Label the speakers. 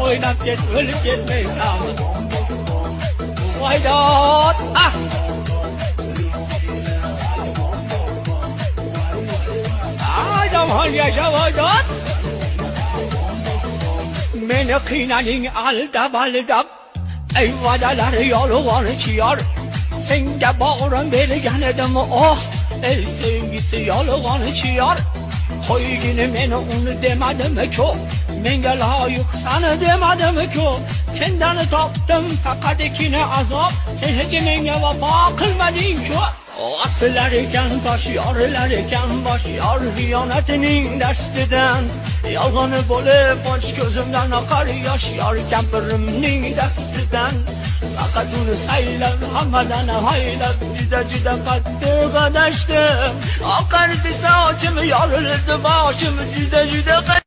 Speaker 1: Oynab ket, ölüp ketmeysen. Vaydat, Adam yaşa vaydat. Meni qiynading aldab. Ey vadalar yolg'on chiyar. Senga bag'rim bergan edim, oh. Ey sevgisi yolg'on chiyar. Qo'ygini meni uni demadimi-ku? Menga loyiq sani demadimi-ku? Sendan topdim faqatgina azob. Sen hech menga vafo qilmading-ku. Otlar ekan bosh, yorlar ekan bosh, yor xiyonatining dastidan. Yolg'oni bo'lib och ko'zimdan oqar yosh, yor kampirimning dastidan. Faqat uni saylab, hammadan haylab, juda qattiq adashdim. Oqar desa ochim yorildi boshim, juda qattiq.